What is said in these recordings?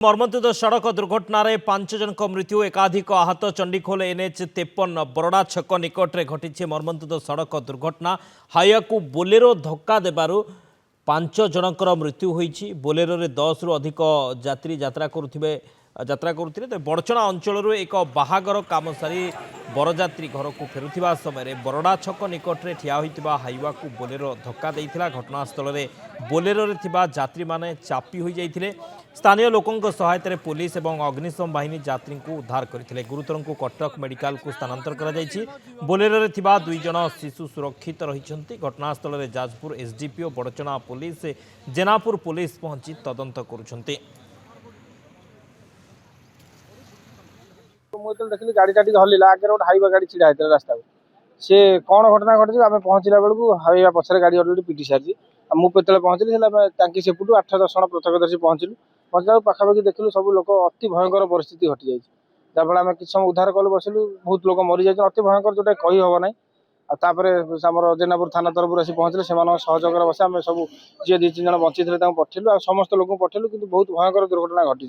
मर्मन्तुद सड़क दुर्घटन में 5 जन मृत्यु एकाधिक आहत चंडीखोल एनएच 53 बरड़ा छक निकट में घटी मर्मन्तुद सड़क दुर्घटना हाइवा को बोलेरो धक्का देबारु 5 जनकर मृत्यु होईछि। बोलेरो रे 10 रु अधिक यात्री यात्रा करुथिले तो बड़चना अंचल एक बाहागर काम सारी बरजात्री घर को फेरुथिबा समय बरड़ा छक निकट में ठिया होइतिबा हाइवा को बोलेरो धक्का देइथिला। घटनास्थल में बोलेरो रे थिबा यात्री माने चापी होई जाइथिले। स्थानीय लोकों सहायता पुलिस और अग्निशम बाहिनी यात्री को उद्धार करते। गुरुतर को कटक मेडिकल को स्थानांतर कर बोलेरो रे थिबा 2 जन शिशु सुरक्षित रही। घटनास्थल में Jajpur SDPO Badachana police Jenapur police पहुंची तदंत करुछंती। देखिए गाड़ीटा हल्ला आगे गोटे हाइवा गाड़ी छिड़ा होता रास्ता को सी कौन घटना घटी आम पहुँचला बेलू हाइवा पछरे गाड़ी अलरेडी पिटी सारी मुझे पहुँचली सेपटू 8-10 जन प्रत्यक्षदर्शी पहुँचला पाखापाखि देखिलु सब लोग अति भयंकर परिस्थिति घटी जाए जहाँफल आम कि समय उद्धार कलु बसिलु बहुत लोग मरी जाए अति भयंकर जोटा कही हम ना। आम जेनापुर थाना तरफ आसी पहुँचले से सहयोग बस आम सब जी 2-3 जन बची थे पठेलु समस्त लोग पठेलु कि बहुत भयंकर दुर्घटना घटी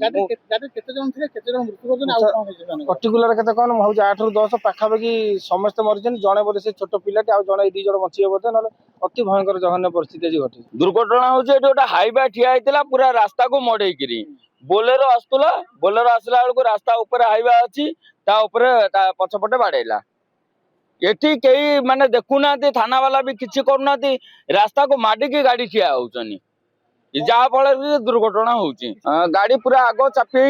पर्टिकुलर के कौन भाव 8 ରୁ 10 पाखापाखि समस्त मरी जड़े बोले से छोट पिलाटे आ जड़े 2 जन बचे बोधे ना अति भयंकर जघन्य परिस्थिति आज घटी। दुर्घटना हूँ गोटे हाइवा ठिया होता पूरा रास्ता को मड़ेकि बोलेरो आसला बोलेरो आसला बेलू रास्ता उपर हाइवा अच्छी पछपटे बाड़ेला एटी कई माने देखुना थाना वाला भी किसी करूना रास्ता को माडिकी गाड़ी ठिया होचनी जहाँ फल दुर्घटना होची। गाड़ी पूरा आग चापी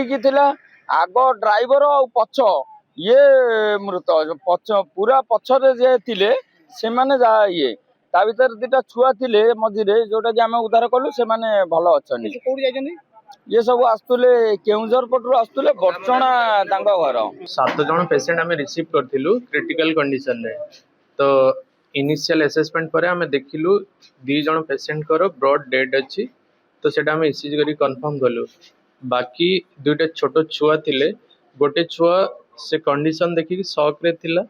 आग ड्राइवर और पछ ये मृत पछ पूरा पछरे जे थिले से माने ये ता भीतर 2टा छुआ थिले मझिरे जोटा कि आम उद्धार कलु से माने भल अच्छी। ये सब आसुले केउंझर पटू आसुले बड़चना घर 7 जन पेशेंट आम रिसीव करथिलु क्रिटिकल कंडीशन रे। तो इनिशियल असेसमेंट पर आम देखिलु 2 जन पेशेंट कर ब्रॉड डेड अच्छी तो सेटा आम इसीज करी कंफर्म कलु। बाकी 2टा छोट छुआ थिले गोटे छुआ से कंडीशन देखिक शॉक रे थिला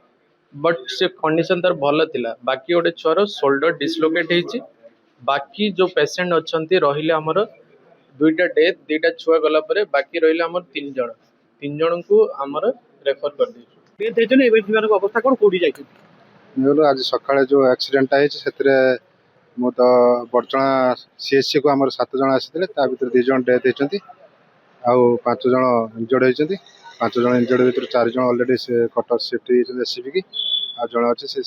बट से कंडीशन तार भल थिला। बाकी गोटे छुआर शोल्डर डिसलोकेट होईची। बाकी जो पेशेंट अच्छंती रहिले हमर 2टा डेथ 2टा छुआ गला परे बाकी रहिले हमर 3 जन को हमर रेफर कर दी। डेथ हेचने एबे जीवन को अवस्था कोन कोडी जाई बोलो आज सकाळे जो एक्सीडेंट है सेतरे मो तो बड़चना सीएचसी को हमर 7 जन आसीथिले ता भीतर 2 जन डेथ हेचंती आउ 5 जन इंजर्ड हेचंती। 5 जन इंजर्ड भीतर 4 जन ऑलरेडी से कटक शिफ्ट हेचंती एससीबी की आ जन अछि से